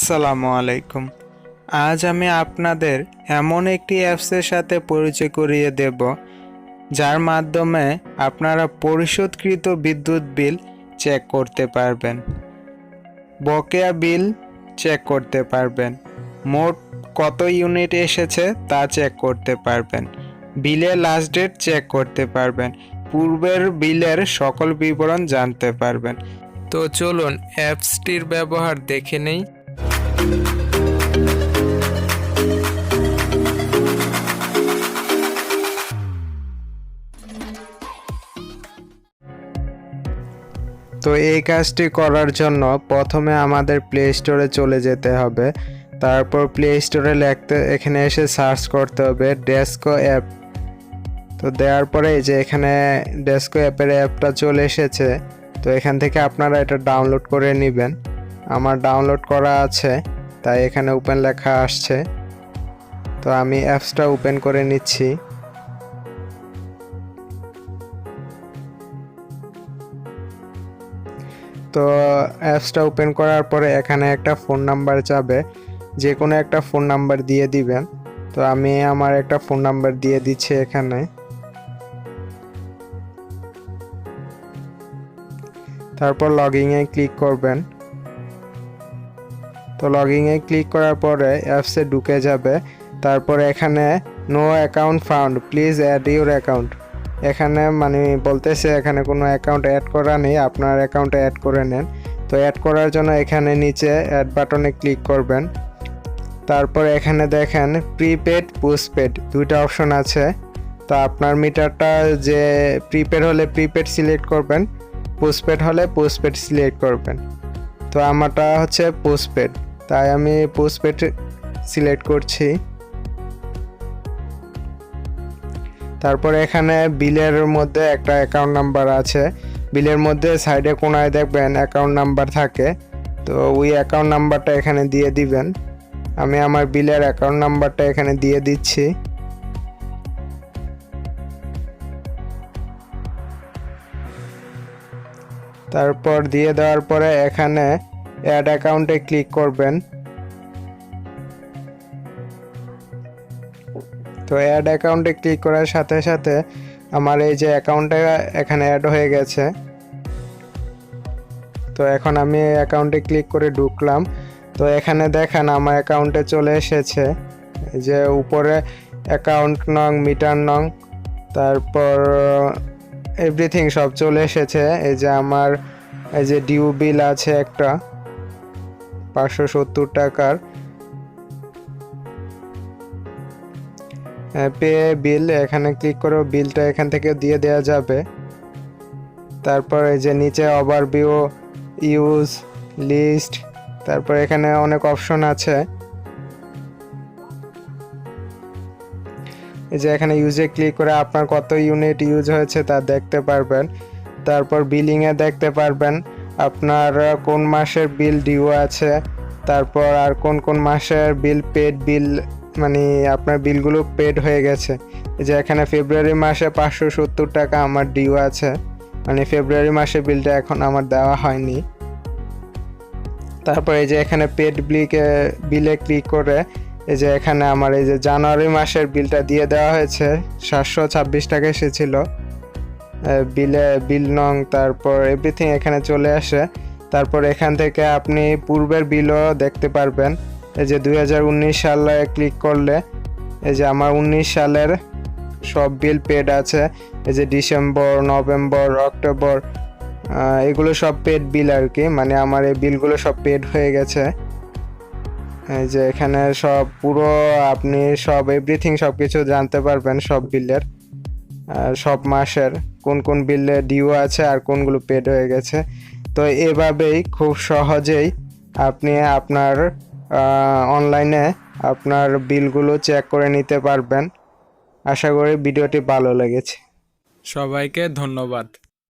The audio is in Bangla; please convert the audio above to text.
আসসালামু আলাইকুম। আজ আমি আপনাদের এমন একটি অ্যাপসের সাথে পরিচয় করিয়ে দেব যার মাধ্যমে আপনারা পরিশোধকৃত বিদ্যুৎ বিল চেক করতে পারবেন, বকেয়া বিল চেক করতে পারবেন, মোট কত ইউনিট এসেছে তা চেক করতে পারবেন, বিলের লাস্ট ডেট চেক করতে পারবেন, পূর্বের বিলের সকল বিবরণ জানতে পারবেন। তো চলুন অ্যাপসটির ব্যবহার দেখে নেই। তো এই কাজটি করার জন্য প্রথমে আমাদের প্লে স্টোরে চলে যেতে হবে। তারপর প্লে স্টোরে এখানে এসে সার্চ করতে হবে ডেস্কো অ্যাপ। তো দেওয়ার পরে এই যে এখানে ডেস্কো অ্যাপটা চলে এসেছে। তো এখান থেকে আপনারা এটা ডাউনলোড করে নেবেন। আমার ডাউনলোড করা আছে, তাই এখানে ওপেন লেখা আসছে। তো আমি অ্যাপসটা ওপেন করে নিচ্ছি। তো অ্যাপসটা ওপেন করার পরে এখানে একটা ফোন নাম্বার যাবে, যে কোনো একটা ফোন নাম্বার দিয়ে দিবেন। তো আমি আমার একটা ফোন নাম্বার দিয়ে দিচ্ছি এখানে। তারপর লগইনে ক্লিক করবেন। তো লগইনে ক্লিক করার পরে অ্যাপসে ঢুকে যাবে। তারপর এখানে no account found, please add your account. এখানে মানে বলতেছে এখানে কোনো অ্যাকাউন্ট অ্যাড করা নেই, আপনার অ্যাকাউন্টে অ্যাড করে নেন। তো অ্যাড করার জন্য এখানে নিচে অ্যাড বাটনে ক্লিক করবেন। তারপর এখানে দেখেন প্রিপেড পোস্টপেড দুইটা অপশন আছে। তো আপনার মিটারটা যে প্রিপেড হলে প্রিপেড সিলেক্ট করবেন, পোস্টপেড হলে পোস্টপেড সিলেক্ট করবেন। তো আমারটা হচ্ছে পোস্টপেড, তাই আমি পোস্টপেড সিলেক্ট করছি। তারপর এখানে বিলের মধ্যে একটা অ্যাকাউন্ট নাম্বার আছে। বিলের মধ্যে সাইডে কোনায় দেখবেন অ্যাকাউন্ট নাম্বার থাকে। তো ওই অ্যাকাউন্ট নাম্বারটা এখানে দিয়ে দিবেন। আমি আমার বিলের অ্যাকাউন্ট নাম্বারটা এখানে দিয়ে দিচ্ছি। তারপর দিয়ে দেওয়ার পরে এখানে অ্যাড অ্যাকাউন্টে ক্লিক করবেন। তো অ্যাড অ্যাকাউন্টে ক্লিক করার সাথে সাথে আমার এই যে অ্যাকাউন্টটা এখানে অ্যাড হয়ে গেছে। তো এখন আমি অ্যাকাউন্টে ক্লিক করে ঢুকলাম। তো এখানে দেখেন আমার অ্যাকাউন্টে চলে এসেছে, এই যে উপরে অ্যাকাউন্ট নং, মিটার নং, তারপর এভরিথিং সব চলে এসেছে। এই যে আমার এই যে ডিউ বিল আছে একটা 570 টাকার, পে বিল, এখানে ক্লিক করে বিলটা এখান থেকে দিয়ে দেওয়া যাবে। তারপর এই যে নিচে ওভারভিউ, ইউজ, লিস্ট, তারপর এখানে অনেক অপশন আছে। এই যে এখানে ইউজে ক্লিক করে আপনার কত ইউনিট ইউজ হয়েছে তা দেখতে পারবেন। তারপর বিলিংয়ে দেখতে পারবেন আপনার কোন মাসের বিল ডিউ আছে, তারপর আর কোন কোন মাসের বিল পেড বিল, মানে আপনার বিলগুলো পেড হয়ে গেছে। এই যে এখানে ফেব্রুয়ারি মাসে 570 টাকা আমার ডিউ আছে, মানে ফেব্রুয়ারি মাসে বিলটা এখন আমার দেওয়া হয়নি। তারপর এই যে এখানে পেড বিলে ক্লিক করে এই যে এখানে আমার এই যে জানুয়ারি মাসের বিলটা দিয়ে দেওয়া হয়েছে, 726 টাকা এসেছিল বিল নং। তারপর এভরিথিং এখানে চলে আসে। তারপর এখান থেকে আপনি পূর্বের বিলও দেখতে পারবেন। এই যে 2019 সালে ক্লিক করলে এই যে আমার 19 সালের সব বিল পেড আছে। এই যে ডিসেম্বর, নভেম্বর, অক্টোবর, এগুলো সব পেড বিল আর কি, মানে আমার এই বিলগুলো সব পেড হয়ে গেছে। এই যে এখানে সব পুরো আপনি সব এভরিথিং সব কিছু জানতে পারবেন, সব বিলের সব মাসের কোন কোন বিলে ডিউ আছে আর কোনগুলো পেড হয়ে গেছে। তো এভাবেই খুব সহজেই আপনি আপনার অনলাইনে আপনার বিলগুলো চেক করে নিতে পারবেন। আশা করি ভিডিওটি ভালো লেগেছে। সবাইকে ধন্যবাদ।